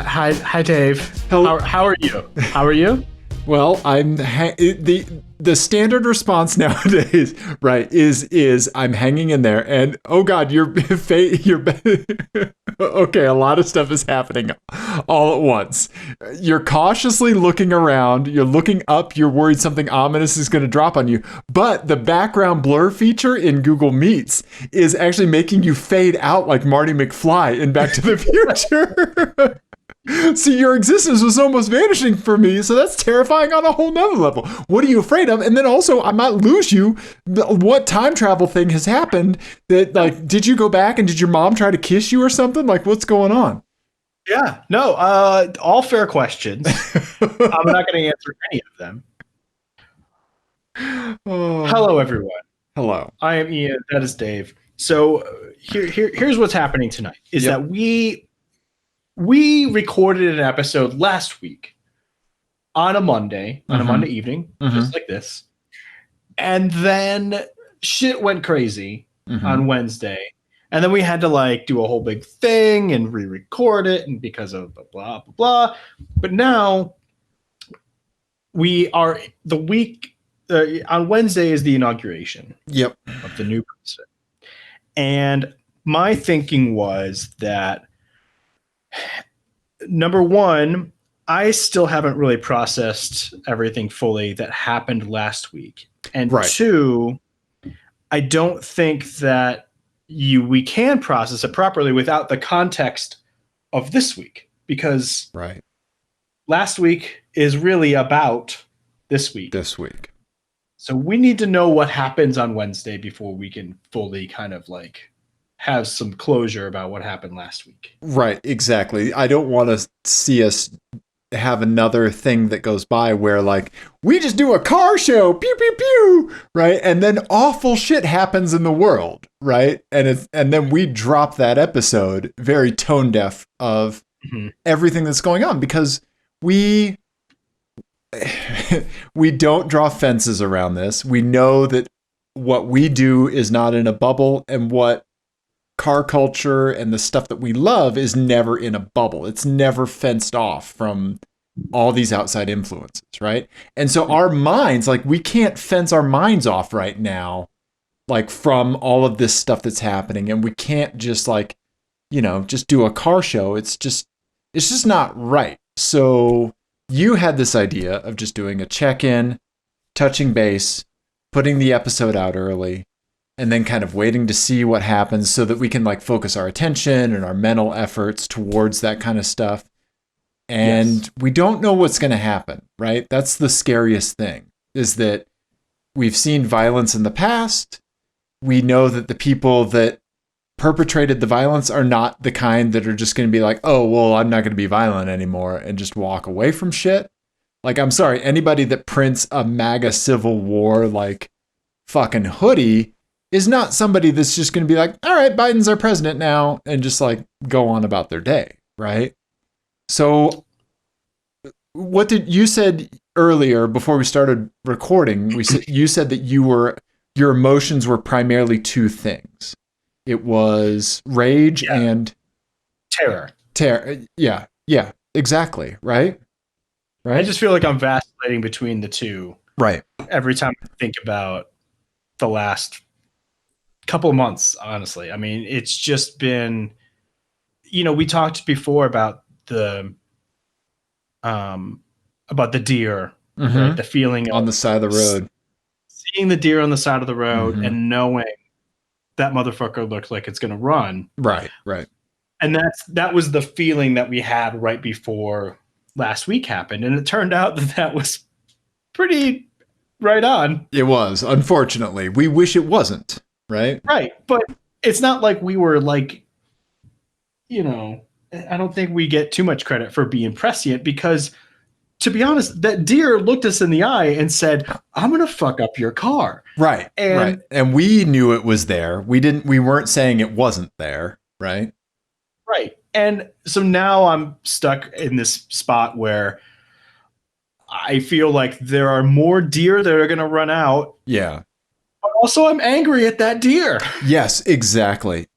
Hi, Dave. Hello. How are you? How are you? Well, the standard response nowadays, right, is I'm hanging in there, and oh God, you're okay. A lot of stuff is happening all at once. You're cautiously looking around. You're looking up. You're worried something ominous is going to drop on you. But the background blur feature in Google Meets is actually making you fade out like Marty McFly in Back to the Future. See, your existence was almost vanishing for me, so that's terrifying on a whole nother level. What are you afraid of? And then also, I might lose you. What time travel thing has happened that, like, did you go back and did your mom try to kiss you or something? Like, what's going on? Yeah, no, all fair questions. I'm not going to answer any of them. Hello, everyone. Hello. I am Ian. That is Dave. So here's what's happening tonight is that we recorded an episode last week on a Monday, evening, just like this. And then shit went crazy on Wednesday. And then we had to like do a whole big thing and re-record it and because of blah, blah, blah. But now we are the week on Wednesday is the inauguration of the new president. And my thinking was that number one, I still haven't really processed everything fully that happened last week. And two, I don't think that we can process it properly without the context of this week, because last week is really about this week. So we need to know what happens on Wednesday before we can fully kind of like have some closure about what happened last week. Right, exactly. I don't want to see us have another thing that goes by where like we just do a car show, pew pew pew, right? And then awful shit happens in the world, right? And then we drop that episode very tone deaf of everything that's going on because we don't draw fences around this. We know that what we do is not in a bubble, and what car culture and the stuff that we love is never in a bubble. It's never fenced off from all these outside influences, right? And so our minds, like we can't fence our minds off right now, like from all of this stuff that's happening. And we can't just like, just do a car show. It's just not right. So you had this idea of just doing a check-in, touching base, putting the episode out early, and then kind of waiting to see what happens so that we can like focus our attention and our mental efforts towards that kind of stuff. And we don't know what's going to happen, right? That's the scariest thing, is that we've seen violence in the past. We know that the people that perpetrated the violence are not the kind that are just going to be like, oh, well, I'm not going to be violent anymore and just walk away from shit. Like, I'm sorry, anybody that prints a MAGA Civil War like fucking hoodie is not somebody that's just going to be like, all right, Biden's our president now, and just like go on about their day, right? So what did you said earlier before we started recording? You said that your emotions were primarily two things. It was rage and terror. Yeah, exactly, right? I just feel like I'm vacillating between the two. Right. Every time I think about the last couple of months, honestly. I mean, it's just been, we talked before about the deer, right? The feeling on the side of the road, seeing the deer on the side of the road and knowing that motherfucker looked like it's going to run. Right. And that was the feeling that we had right before last week happened. And it turned out that was pretty right on. It was, unfortunately. We wish it wasn't. Right. But it's not like we were like, I don't think we get too much credit for being prescient because, to be honest, that deer looked us in the eye and said, I'm going to fuck up your car. Right. And we knew it was there. We weren't saying it wasn't there. Right. And so now I'm stuck in this spot where I feel like there are more deer that are going to run out. Yeah. But also I'm angry at that deer. Yes, exactly.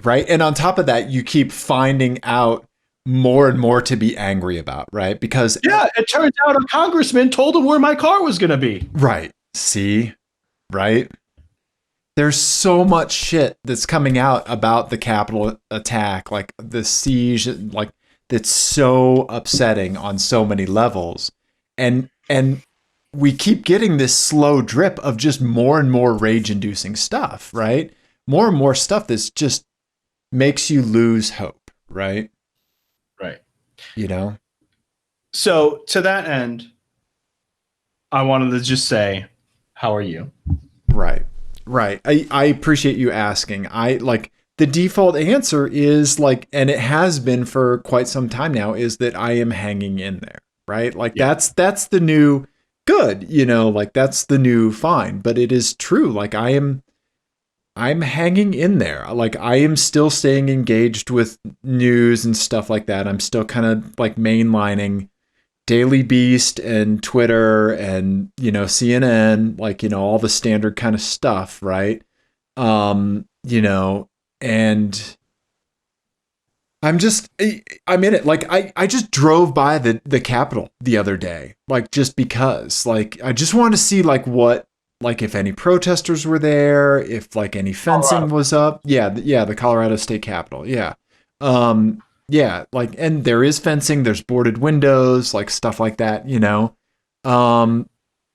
Right. And on top of that, you keep finding out more and more to be angry about, right? Because yeah, it turns out a congressman told him where my car was going to be. right. See, right? There's so much shit that's coming out about the Capitol attack, like the siege, like that's so upsetting on so many levels. And we keep getting this slow drip of just more and more rage-inducing stuff, right? More and more stuff that's just makes you lose hope, right? Right. You know? So to that end, I wanted to just say, how are you? Right. Right. I appreciate you asking. I like the default answer is like, and it has been for quite some time now, is that I am hanging in there. Right. Like that's the new good, you know, like that's the new fine. But it is true. Like I'm hanging in there. Like I am still staying engaged with news and stuff like that. I'm still kind of like mainlining Daily Beast and Twitter and, you know, CNN, like, you know, all the standard kind of stuff, right? You know, and I'm in it. Like I just drove by the Capitol the other day, like just because, like, I just wanted to see like what, like if any protesters were there, if like any fencing was up. Yeah. The Colorado State Capitol. Yeah. Yeah, like, and there is fencing, there's boarded windows, like stuff like that, you know. And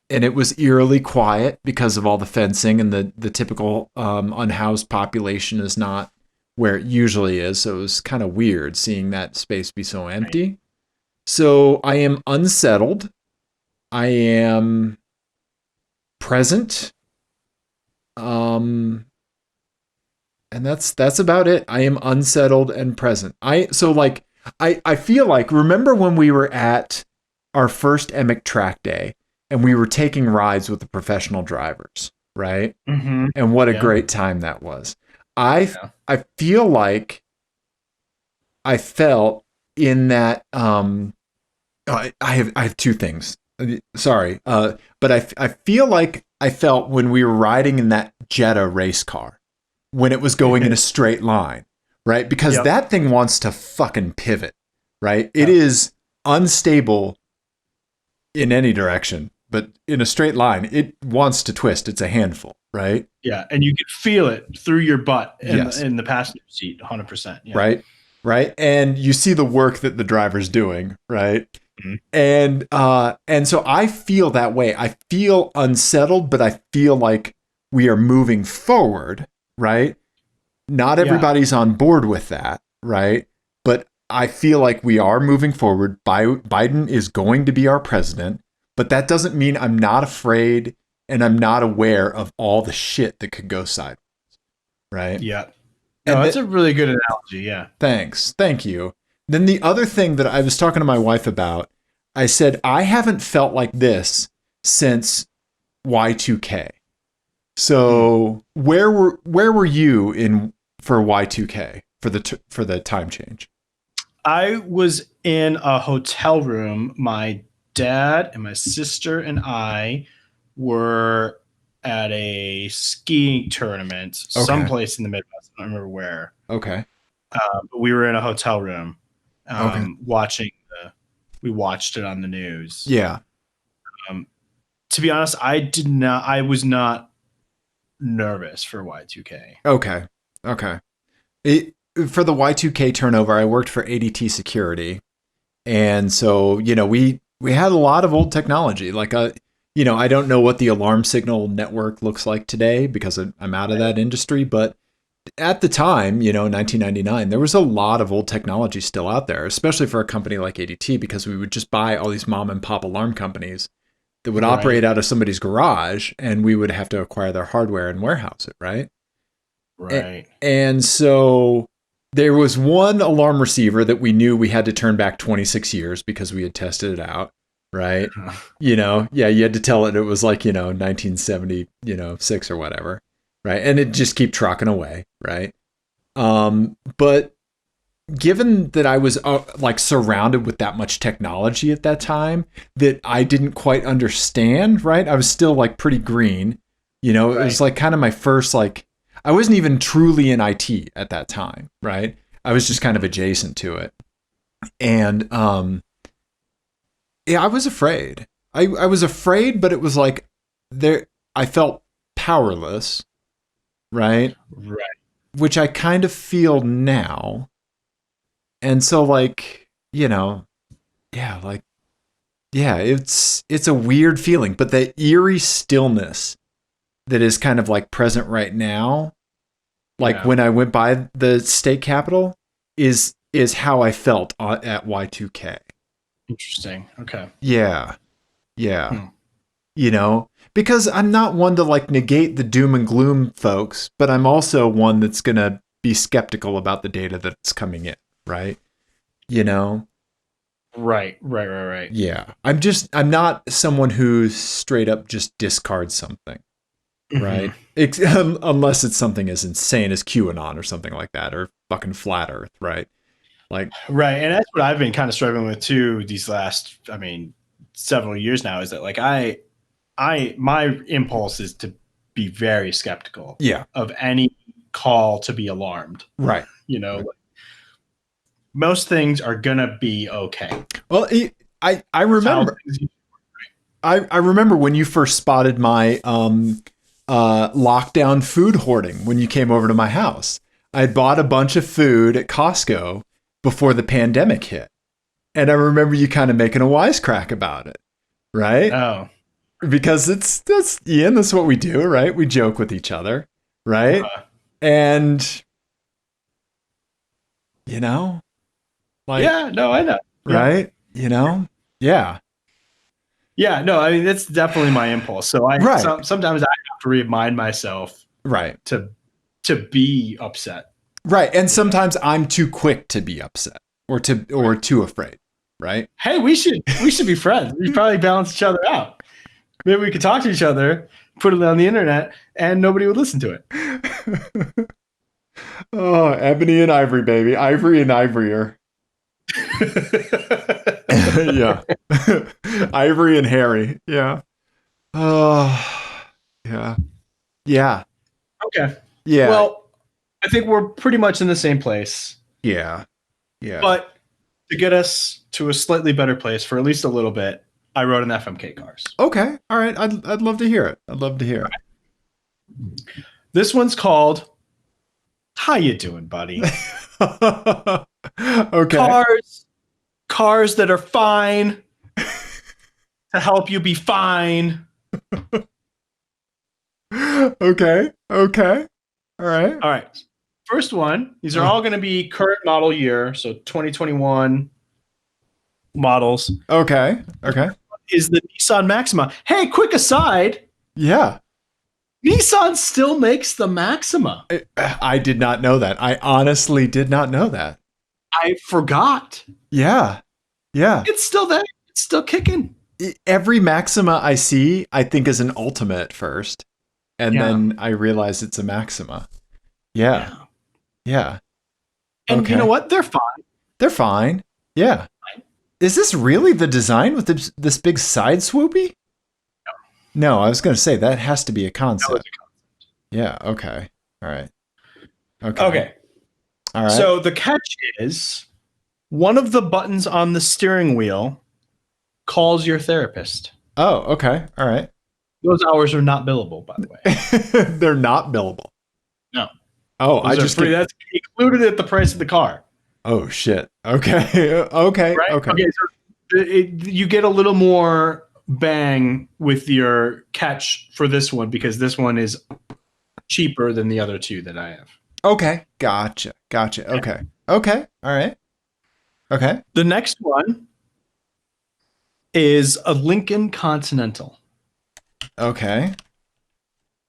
it was eerily quiet because of all the fencing, and the typical unhoused population is not where it usually is. So it was kind of weird seeing that space be so empty. So I am unsettled. I am present. And that's about it. I am unsettled and present. I feel like, remember when we were at our first Emic track day and we were taking rides with the professional drivers, right? Mm-hmm. And what a great time that was. I feel like I felt in that I have two things. Sorry. But I feel like I felt when we were riding in that Jetta race car, when it was going in a straight line, right? Because that thing wants to fucking pivot, right? It is unstable in any direction, but in a straight line, it wants to twist. It's a handful, right? Yeah, and you can feel it through your butt in the passenger seat, 100%. Yeah. Right. And you see the work that the driver's doing, right? Mm-hmm. And so I feel that way. I feel unsettled, but I feel like we are moving forward. Right? Not everybody's on board with that, right? But I feel like we are moving forward. Biden is going to be our president, but that doesn't mean I'm not afraid and I'm not aware of all the shit that could go sideways, right? Yeah. No, that's a really good analogy, yeah. Thanks. Thank you. Then the other thing that I was talking to my wife about, I said, I haven't felt like this since Y2K. So where were you for Y2K for the time change? I was in a hotel room. My dad and my sister and I were at a skiing tournament someplace in the Midwest. I don't remember where. Okay. But we were in a hotel room watching we watched it on the news. Yeah. To be honest, I was not nervous for Y2K. Okay. For the Y2K turnover, I worked for ADT Security. And so, you know, we had a lot of old technology. Like, you know, I don't know what the alarm signal network looks like today because I'm out of that industry. But at the time, you know, 1999, there was a lot of old technology still out there, especially for a company like ADT, because we would just buy all these mom and pop alarm companies that would operate out of somebody's garage, and we would have to acquire their hardware and warehouse it, right? Right. And so there was one alarm receiver that we knew we had to turn back 26 years because we had tested it out, right? You know, you had to tell it was like, you know, 1976 or whatever, right? And it just keep trucking away, right? But given that I was like surrounded with that much technology at that time that I didn't quite understand, right? I was still like pretty green, you know, it was like kind of my first, like, I wasn't even truly in IT at that time, right? I was just kind of adjacent to it. And yeah, I was afraid. I was afraid, but it was like there I felt powerless, right? Right. Which I kind of feel now. And so like, yeah, like yeah, it's a weird feeling, but the eerie stillness that is kind of like present right now, like when I went by the state capitol, is how I felt at Y2K. Interesting. Okay. Yeah. Yeah. Because I'm not one to like negate the doom and gloom folks, but I'm also one that's going to be skeptical about the data that's coming in, right? Right. Yeah. I'm not someone who straight up just discards something, right? Unless it's something as insane as QAnon or something like that, or fucking flat earth, right? Like, right. And that's what I've been kind of struggling with too these last, several years now, is that like my impulse is to be very skeptical of any call to be alarmed. Right. Most things are gonna be okay. Well, I remember I remember when you first spotted my lockdown food hoarding when you came over to my house. I bought a bunch of food at Costco before the pandemic hit. And I remember you kind of making a wisecrack about it, right? Oh. Because that's Ian, that's what we do, right? We joke with each other, right? And like, yeah, no, I know. Right? Yeah. Yeah, no, I mean that's definitely my impulse. So sometimes I have to remind myself to be upset. Right. And sometimes I'm too quick to be upset or too afraid, right? Hey, we should be friends. We probably balance each other out. Maybe we could talk to each other, put it on the internet, and nobody would listen to it. Oh, ebony and ivory, baby. Ivory and ivorier. Yeah. Ivory and hairy. Yeah. Oh, yeah. Yeah. Okay. Yeah. Well, I think we're pretty much in the same place. Yeah. Yeah. But to get us to a slightly better place for at least a little bit, I wrote an FMK Cars. Okay. All right. I'd love to hear it. I'd love to hear it. This one's called How You Doing, Buddy? Okay. Cars that are fine to help you be fine. Okay. All right. First one. These are all going to be current model year, so 2021 models. Okay. Is the Nissan Maxima. Hey, quick aside. Yeah. Nissan still makes the Maxima. I did not know that. I honestly did not know that. I forgot. Yeah. It's still there. It's still kicking. Every Maxima I see, I think is an Ultima at first. And then I realize it's a Maxima. Yeah. And you know what? They're fine. Yeah. Is this really the design with this big side swoopy? No, I was going to say that has to be a concept. No, it's a concept. Yeah. Okay. All right. Okay. All right. So the catch is one of the buttons on the steering wheel calls your therapist. Oh, okay. All right. Those hours are not billable, by the way. They're not billable. No. Oh, that's included at the price of the car. Oh shit. Okay. Okay. Right? Okay. So you get a little more bang with your catch for this one because this one is cheaper than the other two that I have. Okay. Gotcha. Okay. All right. Okay. The next one is a Lincoln Continental. Okay.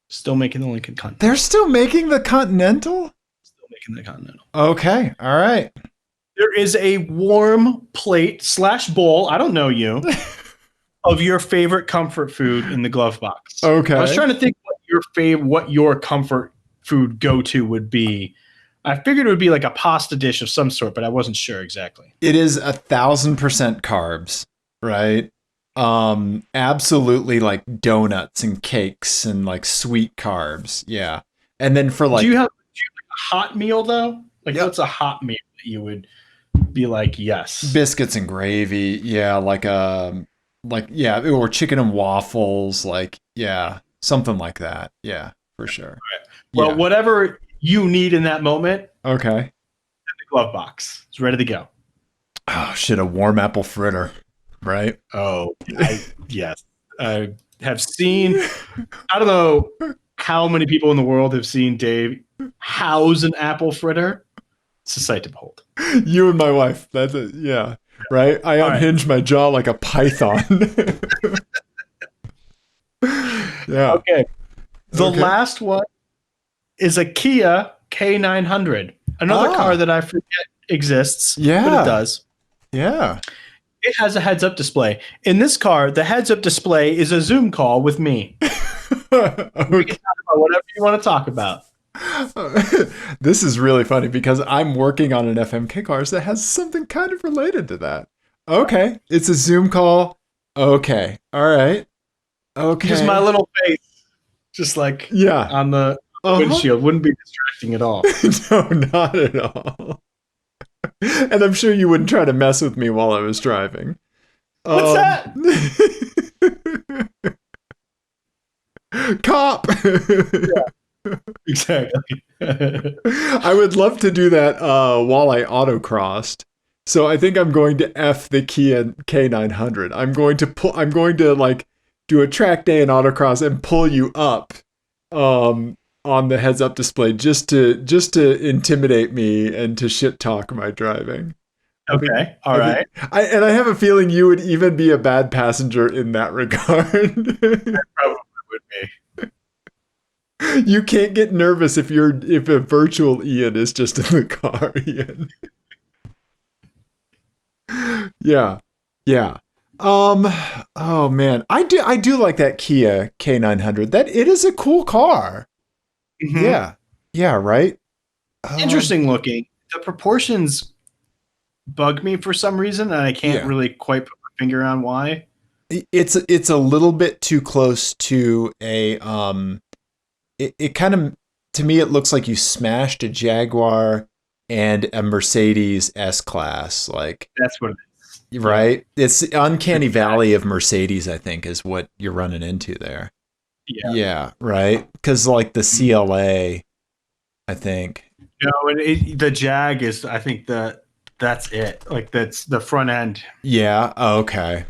Still making the Lincoln Continental. They're still making the Continental? Still making the Continental. Okay. All right. There is a warm plate / bowl, I don't know you, of your favorite comfort food in the glove box. Okay. I was trying to think what your comfort food go-to would be. I figured it would be like a pasta dish of some sort, but I wasn't sure exactly. It is 1,000% carbs, right? Absolutely like donuts and cakes and like sweet carbs. Yeah. And then for like, do you have a hot meal though? Like what's a hot meal that you would be like, yes. Biscuits and gravy. Yeah, yeah, or chicken and waffles, something like that. Yeah, for sure. Well, Yeah. whatever you need in that moment, Okay. the glove box. It's ready to go. Oh shit, a warm apple fritter, right? Oh, yes. I have seen, I don't know how many people in the world have seen Dave house an apple fritter. It's a sight to behold. You and my wife. That's it. Yeah. Right? I unhinge my jaw like a python. Yeah. Okay. The last one is a Kia K900. Another car that I forget exists, but it does. Yeah. It has a heads-up display. In this car, the heads-up display is a Zoom call with me. We can talk about whatever you want to talk about. This is really funny because I'm working on an FMK car that has something kind of related to that. Okay. It's a Zoom call. Okay. All right. Okay. Just my little face. Just like on the windshield. Wouldn't be distracting at all. No, not at all. And I'm sure you wouldn't try to mess with me while I was driving. What's that? Cop! Yeah, exactly. I would love to do that while I autocrossed. So I think I'm going to F the Kia K900. I'm going to like do a track day in autocross and pull you up on the heads up display just to intimidate me and to shit talk my driving. Okay. All right. I have a feeling you would even be a bad passenger in that regard. I probably would be. You can't get nervous if a virtual Ian is just in the car, Ian. Yeah. Yeah. Oh man. I do like that Kia K900. That it is a cool car. Mm-hmm. Yeah. Yeah, right? Interesting looking. The proportions bug me for some reason, and I can't really quite put my finger on why. It's a little bit too close to a it kind of, to me, it looks like you smashed a Jaguar and a Mercedes S-Class. Like, that's what it is. Right? It's the uncanny valley of Mercedes, I think, is what you're running into there. Yeah. Yeah, right? Because like the CLA, I think. No, the Jag is, I think that's it. Like that's the front end. Yeah. Oh, okay.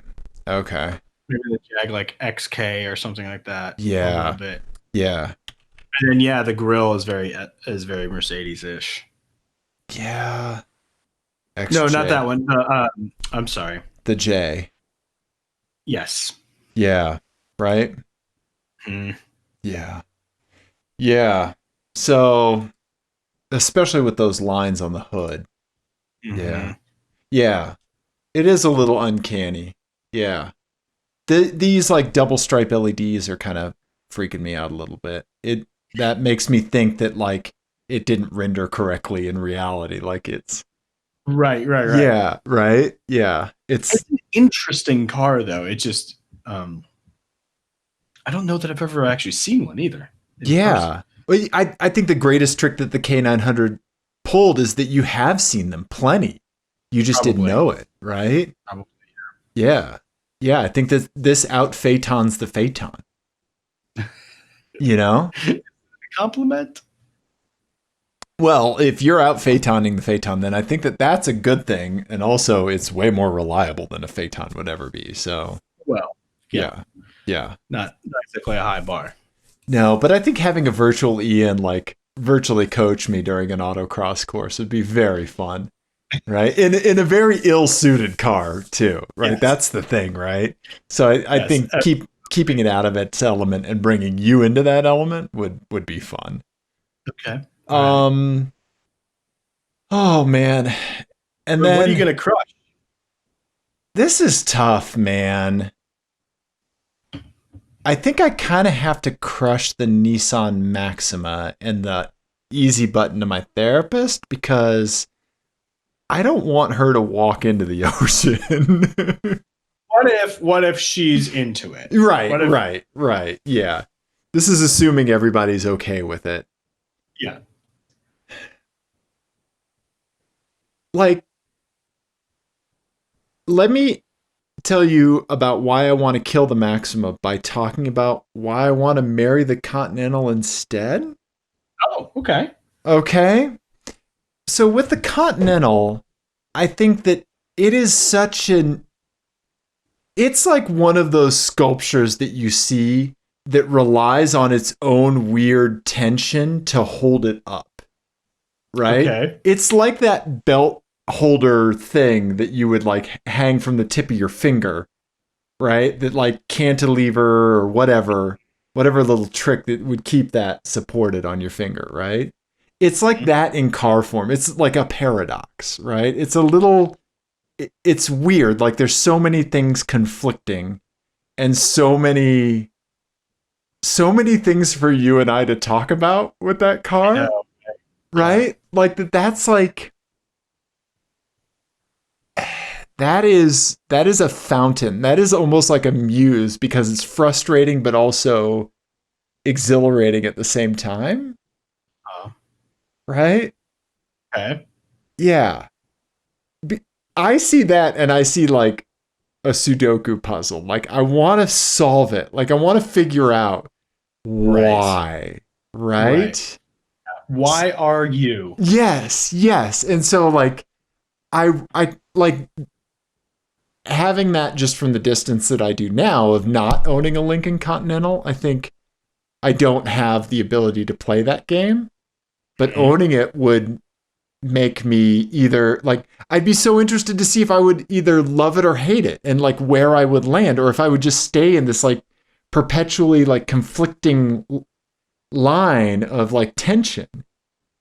Okay. Maybe the Jag like XK or something like that. Yeah. A little bit. Yeah. And then the grill is very Mercedes-ish. Yeah. XJ. No, not that one. I'm sorry. The J. Yes. Yeah. Right. Yeah. Yeah. So, especially with those lines on the hood. Yeah. Yeah. It is a little uncanny. Yeah. These like double stripe LEDs are kind of freaking me out a little bit. That makes me think that like it didn't render correctly in reality. Like it's right. Yeah, right. Yeah. It's an interesting car though. It just I don't know that I've ever actually seen one either. Yeah. Well, I think the greatest trick that the K900 pulled is that you have seen them plenty. You just didn't know it, right? Probably. Yeah. Yeah, I think that this out Phaetons the Phaeton. You know? Compliment? Well, if you're out Phaetoning the Phaeton, then I think that that's a good thing. And also, it's way more reliable than a Phaeton would ever be. So, well, yeah. Not exactly a high bar. No, but I think having a virtual Ian like virtually coach me during an autocross course would be very fun. Right? In a very ill-suited car, too. Right? Yes. That's the thing, right? So I think keeping it out of its element and bringing you into that element would be fun. Okay. Oh man. And then what are you gonna crush? This is tough, man. I think I kind of have to crush the Nissan Maxima and the easy button to my therapist because I don't want her to walk into the ocean. What if she's into it? Right. Yeah. This is assuming everybody's okay with it. Yeah. Like, let me tell you about why I want to kill the Maxima by talking about why I want to marry the Continental instead. Oh, okay. Okay. So with the Continental, I think that it is such an it's like one of those sculptures that you see that relies on its own weird tension to hold it up, right? Okay. It's like that belt holder thing that you would like hang from the tip of your finger, right? That like cantilever or whatever little trick that would keep that supported on your finger, right? It's like that in car form. It's like a paradox, right? It's weird. Like there's so many things conflicting and so many things for you and I to talk about with that car, right? Like that's like that is a fountain. That is almost like a muse because it's frustrating but also exhilarating at the same time. Oh, Right? okay. Yeah. I see that and I see like a Sudoku puzzle. Like I want to solve it. Like I want to figure out why. Right? Why are you? Yes, yes. And so like I like having that just from the distance that I do now of not owning a Lincoln Continental. I think I don't have the ability to play that game, but owning it would make me either like I'd be so interested to see if I would either love it or hate it and like where I would land or if I would just stay in this like perpetually like conflicting line of like tension,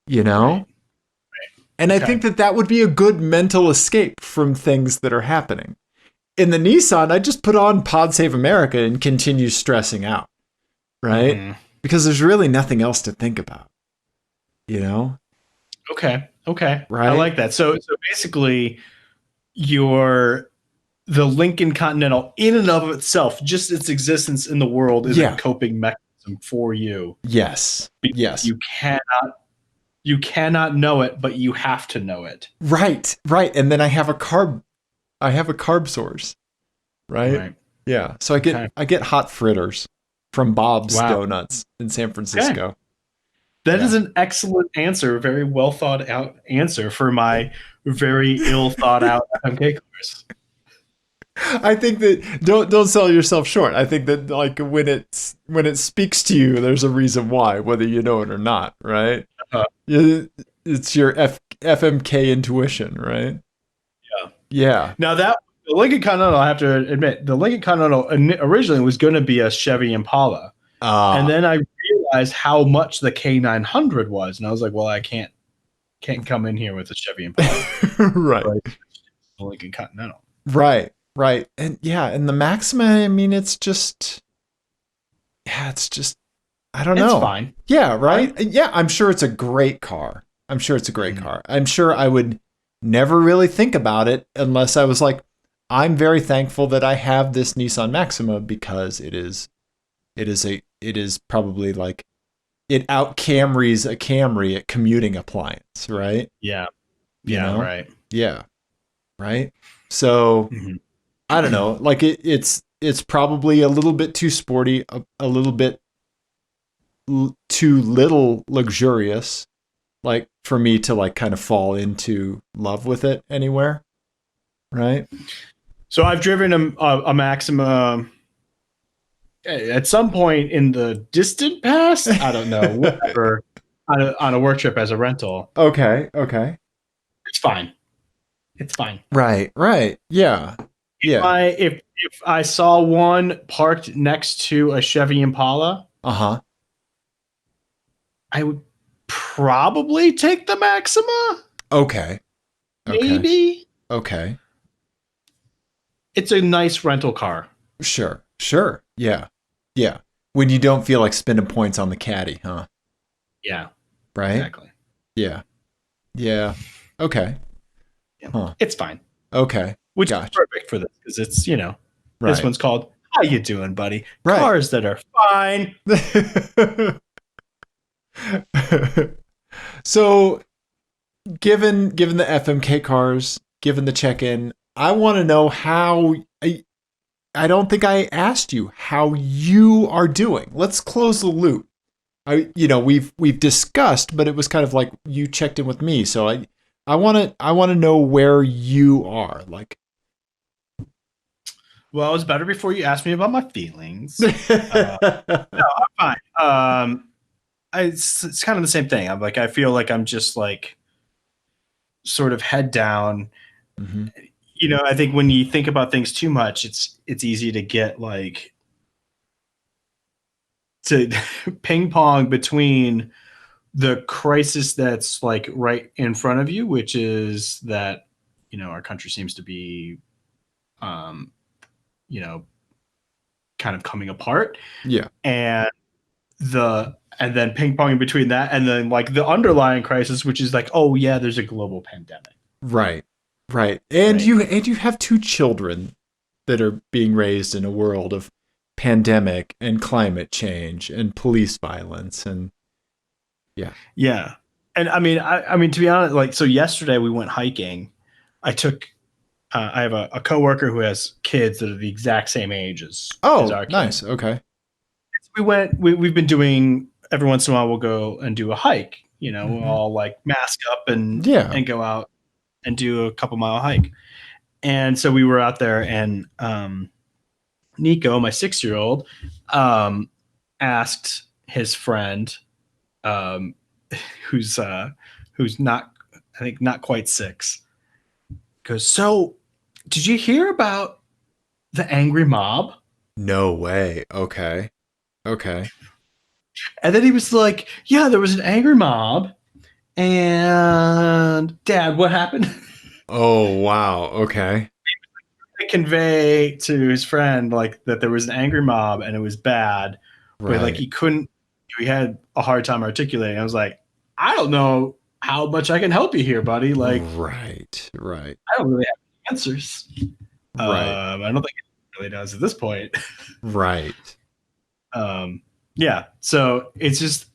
you know? Right. And I think that would be a good mental escape from things that are happening. In the Nissan, I just put on Pod Save America and continue stressing out, right? Because there's really nothing else to think about, you know? Okay. Right. I like that. So basically, the Lincoln Continental in and of itself, just its existence in the world is a coping mechanism for you. Yes. Yes. You cannot know it, but you have to know it. Right. And then I have a carb source. Right? Yeah. So I get hot fritters from Bob's Donuts in San Francisco. Okay. That is an excellent answer, very well thought out answer for my very ill thought out FMK course. I think that don't sell yourself short. I think that like when it speaks to you, there's a reason why, whether you know it or not, right? It's your FMK intuition, right? Yeah. Now the Lincoln Continental, I have to admit, the Lincoln Continental originally was going to be a Chevy Impala. And then I realized how much the K900 was, and I was like, well, I can't come in here with a Chevy Impala. Right. The Lincoln Continental. Right. And and the Maxima, I mean, it's just I don't know. It's fine. Yeah, right? Yeah, I'm sure it's a great car. I'm sure I would never really think about it unless I was like, I'm very thankful that I have this Nissan Maxima because it is probably like it out Camrys a Camry at commuting appliance, right? Yeah. Right. Yeah. Right. So I don't know. Like it's probably a little bit too sporty, a little bit too little luxurious, like for me to like kind of fall into love with it anywhere. Right. So I've driven a Maxima at some point in the distant past. I don't know, whatever, on a work trip as a rental. Okay. It's fine. Right. Yeah. If I saw one parked next to a Chevy Impala, I would probably take the Maxima. Okay. Maybe. Okay. It's a nice rental car. Sure. Yeah. When you don't feel like spending points on the caddy, huh? Yeah. Right? Exactly. Yeah. Okay. Yeah. Huh. It's fine. Okay. Which is perfect for this because it's, this one's called How You Doing, Buddy? Right. Cars that are fine. So given the FMK cars, given the check-in, I want to know how. I don't think I asked you how you are doing. Let's close the loop. We've discussed, but it was kind of like you checked in with me. So I want to know where you are. Like, Well, it was better before you asked me about my feelings. No, I'm fine. It's kind of the same thing. I feel like I'm just like sort of head down. mm-hmm. I think when you think about things too much, it's easy to get like to ping pong between the crisis that's like right in front of you, which is that, our country seems to be, um, you know, kind of coming apart. Yeah. And then ping ponging between that and then like the underlying crisis, which is like, oh yeah, there's a global pandemic. Right. Right. And Right. you have two children that are being raised in a world of pandemic and climate change and police violence and yeah. Yeah. And I mean, to be honest, like, so yesterday we went hiking. I have a coworker who has kids that are the exact same age as Oh, our kids. nice. Okay. We've been doing, every once in a while we'll go and do a hike, we'll all like mask up and go out and do a couple mile hike. And so we were out there and, Nico, my 6-year-old, asked his friend, who's not, I think not quite 6, goes, so did you hear about the angry mob? No way. Okay. Okay. And then he was like, yeah, there was an angry mob. And Dad, what happened? Oh, wow. Okay. To convey to his friend like that there was an angry mob and it was bad, Right. but like he had a hard time articulating. I was like, I don't know how much I can help you here, buddy. Like, right. I don't really have answers. Right. I don't think it really does at this point. Right. Yeah. So it's just,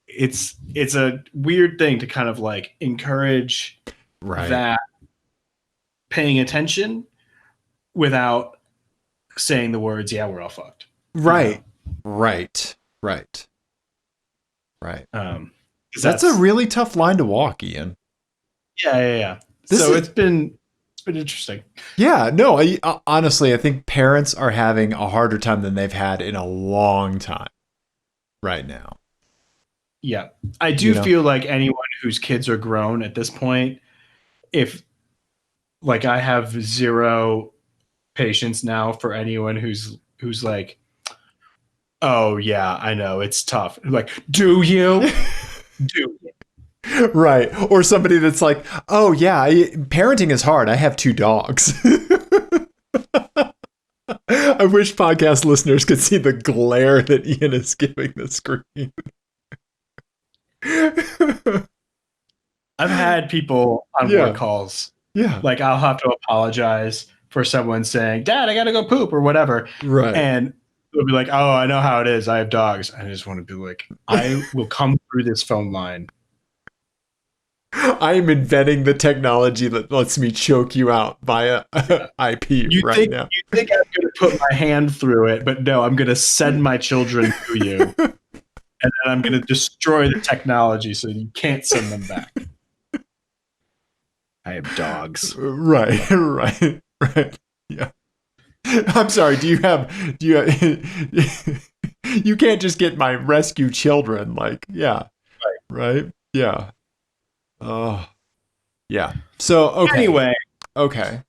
it's a weird thing to kind of like encourage that paying attention without saying the words, yeah, we're all fucked. Right. Right. That's a really tough line to walk, Ian. Yeah. So it's been interesting. Yeah, no, honestly, I think parents are having a harder time than they've had in a long time right now. Yeah. I do feel like anyone whose kids are grown at this point, if like I have zero patience now for anyone who's like, oh yeah, I know it's tough. Like, do you? Do you? Right. Or somebody that's like, oh yeah, parenting is hard. I have 2 dogs. I wish podcast listeners could see the glare that Ian is giving the screen. I've had people on work calls. Yeah. Like I'll have to apologize for someone saying, Dad, I got to go poop or whatever. Right. And they'll be like, oh, I know how it is. I have dogs. I just want to be like, I will come through this phone line. I am inventing the technology that lets me choke you out via IP now. You think I'm going to put my hand through it, but no, I'm going to send my children to you. And then I'm going to destroy the technology so you can't send them back. I have dogs. Right. Yeah. I'm sorry. Do you you can't just get my rescue children. Like, yeah. Right. Yeah. Oh, yeah. So, okay. Anyway. Okay.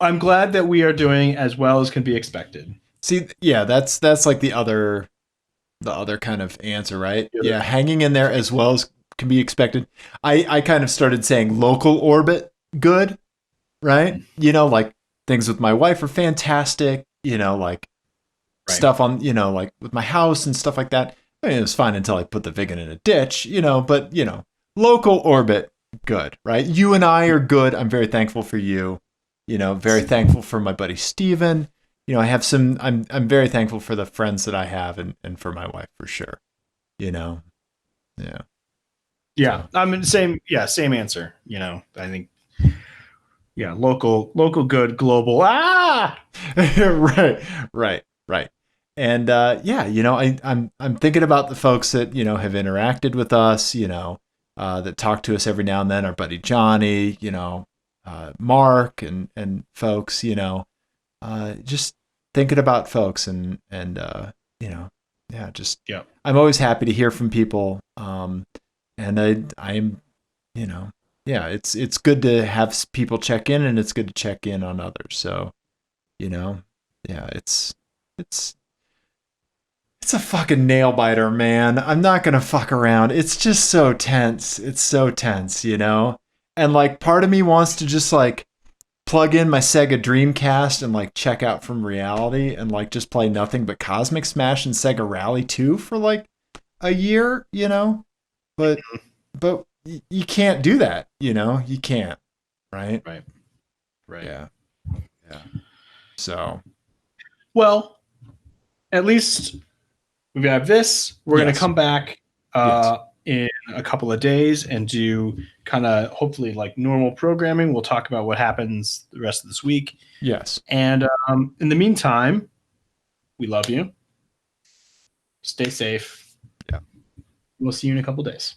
I'm glad that we are doing as well as can be expected. See, yeah, that's like the other kind of answer, right? Yeah, hanging in there as well as can be expected. I kind of started saying local orbit good, right? Like things with my wife are fantastic, like stuff on, like with my house and stuff like that. I mean, it was fine until I put the vegan in a ditch, but local orbit good, right? You and I are good. I'm very thankful for you. Very thankful for my buddy Steven. I have I'm very thankful for the friends that I have and for my wife for sure. Yeah. Yeah. I mean, same answer. I think Yeah, local good, global. Ah, Right. And yeah, I'm thinking about the folks that have interacted with us, that talk to us every now and then. Our buddy Johnny, Mark, and folks, just thinking about folks, and yeah, just yeah. I'm always happy to hear from people, and I'm yeah, it's good to have people check in, and it's good to check in on others. So yeah, it's a fucking nail biter, man. I'm not gonna fuck around. It's just so tense. It's so tense, and like part of me wants to just like plug in my Sega Dreamcast and like check out from reality and like just play nothing but Cosmic Smash and Sega Rally 2 for like a year, but you can't do that, you can't, right? Right. Yeah. So, well, at least we have this. We're going to come back in a couple of days and do kind of hopefully like normal programming. We'll talk about what happens the rest of this week. Yes. And in the meantime, we love you. Stay safe. Yeah. We'll see you in a couple of days.